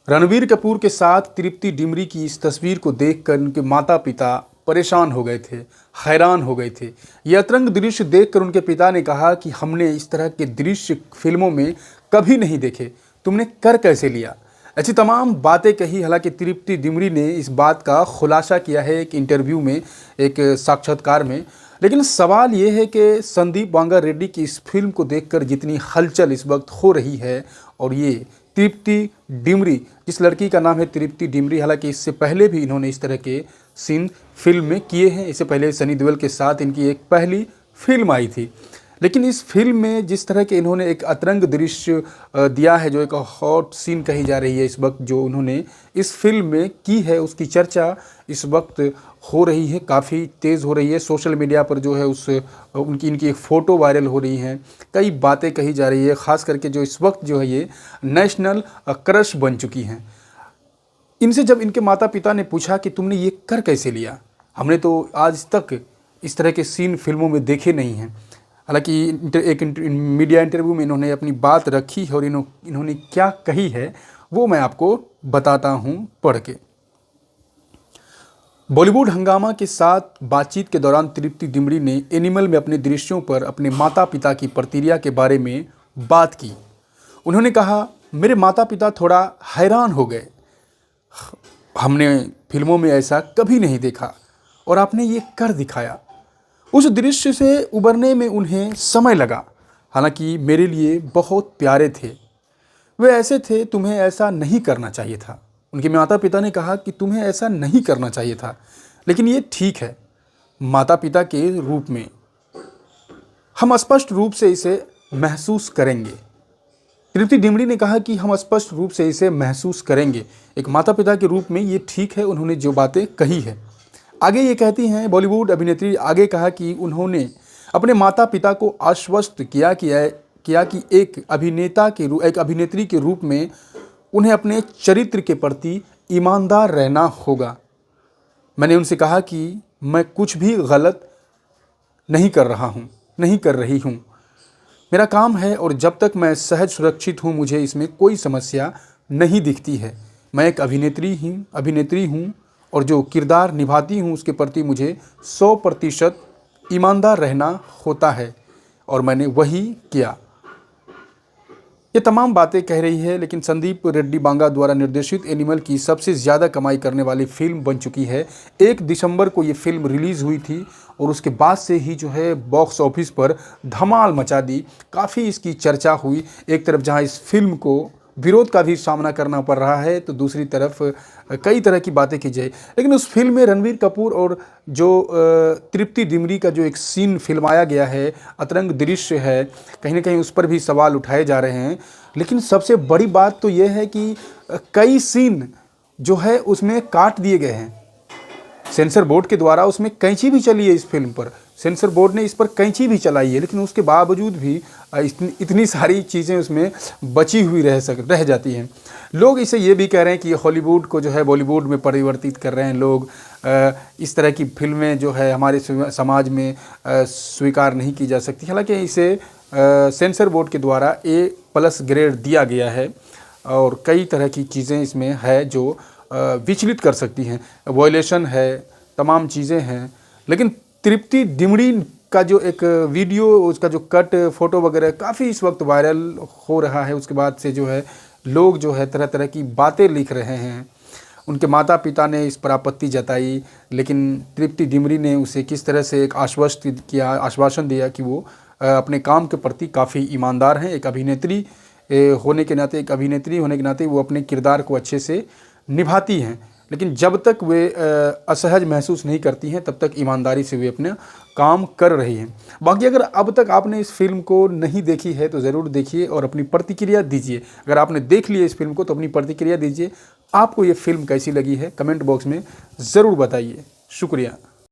रणबीर कपूर के साथ तृप्ति डिमरी की इस तस्वीर को देखकर उनके माता पिता परेशान हो गए थे, हैरान हो गए थे। ये अतरंग दृश्य देखकर उनके पिता ने कहा कि हमने इस तरह के दृश्य फिल्मों में कभी नहीं देखे, तुमने कर कैसे लिया। ऐसी तमाम बातें कही। हालांकि तृप्ति डिमरी ने इस बात का खुलासा किया है एक इंटरव्यू में, एक साक्षात्कार में। लेकिन सवाल ये है कि संदीप वांगा रेड्डी की इस फिल्म को देखकर जितनी हलचल इस वक्त हो रही है, और ये तृप्ति डिमरी, जिस लड़की का नाम है तृप्ति डिमरी, हालांकि इससे पहले भी इन्होंने इस तरह के सीन फिल्म में किए हैं। इससे पहले सनी देओल के साथ इनकी एक पहली फिल्म आई थी। लेकिन इस फिल्म में जिस तरह के इन्होंने एक अतरंग दृश्य दिया है, जो एक हॉट सीन कही जा रही है इस वक्त, जो उन्होंने इस फिल्म में की है, उसकी चर्चा इस वक्त हो रही है, काफ़ी तेज़ हो रही है। सोशल मीडिया पर जो है इनकी एक फ़ोटो वायरल हो रही है, कई बातें कही जा रही है। ख़ास करके जो इस वक्त जो है ये नेशनल क्रश बन चुकी हैं। इनसे जब इनके माता पिता ने पूछा कि तुमने ये कर कैसे लिया, हमने तो आज तक इस तरह के सीन फिल्मों में देखे नहीं हैं। हालांकि एक मीडिया इंटरव्यू में इन्होंने अपनी बात रखी है, और इन्होंने क्या कही है वो मैं आपको बताता हूं पढ़ के। बॉलीवुड हंगामा के साथ बातचीत के दौरान तृप्ति डिमरी ने एनिमल में अपने दृश्यों पर अपने माता पिता की प्रतिक्रिया के बारे में बात की। उन्होंने कहा, मेरे माता पिता थोड़ा हैरान हो गए, हमने फिल्मों में ऐसा कभी नहीं देखा और आपने ये कर दिखाया। उस दृश्य से उबरने में उन्हें समय लगा, हालांकि मेरे लिए बहुत प्यारे थे, वे ऐसे थे, तुम्हें ऐसा नहीं करना चाहिए था। उनके माता पिता ने कहा कि तुम्हें ऐसा नहीं करना चाहिए था, लेकिन ये ठीक है। माता पिता के रूप में हम स्पष्ट रूप से इसे महसूस करेंगे। तृप्ति डिमरी ने कहा कि हम स्पष्ट रूप से इसे महसूस करेंगे। एक माता पिता के रूप में ये ठीक है, उन्होंने जो बातें कही है। आगे ये कहती हैं बॉलीवुड अभिनेत्री, आगे कहा कि उन्होंने अपने माता पिता को आश्वस्त किया कि एक अभिनेत्री के रूप में उन्हें अपने चरित्र के प्रति ईमानदार रहना होगा। मैंने उनसे कहा कि मैं कुछ भी गलत नहीं कर रही हूँ, मेरा काम है, और जब तक मैं सहज सुरक्षित हूँ मुझे इसमें कोई समस्या नहीं दिखती है। मैं एक अभिनेत्री हूँ और जो किरदार निभाती हूँ उसके प्रति मुझे 100% ईमानदार रहना होता है, और मैंने वही किया। ये तमाम बातें कह रही है। लेकिन संदीप रेड्डी वांगा द्वारा निर्देशित एनिमल की सबसे ज़्यादा कमाई करने वाली फिल्म बन चुकी है। 1 दिसंबर को ये फिल्म रिलीज़ हुई थी, और उसके बाद से ही जो है बॉक्स ऑफिस पर धमाल मचा दी। काफ़ी इसकी चर्चा हुई। एक तरफ जहाँ इस फिल्म को विरोध का भी सामना करना पड़ रहा है, तो दूसरी तरफ कई तरह की बातें की जाए। लेकिन उस फिल्म में रणबीर कपूर और जो तृप्ति डिमरी का जो एक सीन फिल्माया गया है, अतरंग दृश्य है, कहीं ना कहीं उस पर भी सवाल उठाए जा रहे हैं। लेकिन सबसे बड़ी बात तो ये है कि कई सीन जो है उसमें काट दिए गए हैं। सेंसर बोर्ड के द्वारा उसमें कैंची भी चली है इस फिल्म पर, सेंसर बोर्ड ने इस पर कैंची भी चलाई है, लेकिन उसके बावजूद भी इतनी सारी चीज़ें उसमें बची हुई रह जाती हैं। लोग इसे ये भी कह रहे हैं कि हॉलीवुड को जो है बॉलीवुड में परिवर्तित कर रहे हैं लोग। इस तरह की फिल्में जो है हमारे समाज में स्वीकार नहीं की जा सकती। हालांकि इसे सेंसर बोर्ड के द्वारा A+ ग्रेड दिया गया है, और कई तरह की चीज़ें इसमें है जो विचलित कर सकती हैं, वॉयलेशन है, तमाम चीज़ें हैं। लेकिन तृप्ति डिमरी का जो एक वीडियो, उसका जो कट फोटो वगैरह काफ़ी इस वक्त वायरल हो रहा है। उसके बाद से जो है लोग जो है तरह तरह की बातें लिख रहे हैं। उनके माता पिता ने इस पर आपत्ति जताई, लेकिन तृप्ति डिमरी ने उसे किस तरह से एक आश्वासन दिया कि वो अपने काम के प्रति काफ़ी ईमानदार हैं। एक अभिनेत्री होने के नाते वो अपने किरदार को अच्छे से निभाती हैं, लेकिन जब तक वे असहज महसूस नहीं करती हैं तब तक ईमानदारी से वे अपना काम कर रही हैं। बाकी अगर अब तक आपने इस फिल्म को नहीं देखी है तो ज़रूर देखिए और अपनी प्रतिक्रिया दीजिए। अगर आपने देख लिया इस फिल्म को तो अपनी प्रतिक्रिया दीजिए। आपको ये फिल्म कैसी लगी है कमेंट बॉक्स में ज़रूर बताइए। शुक्रिया।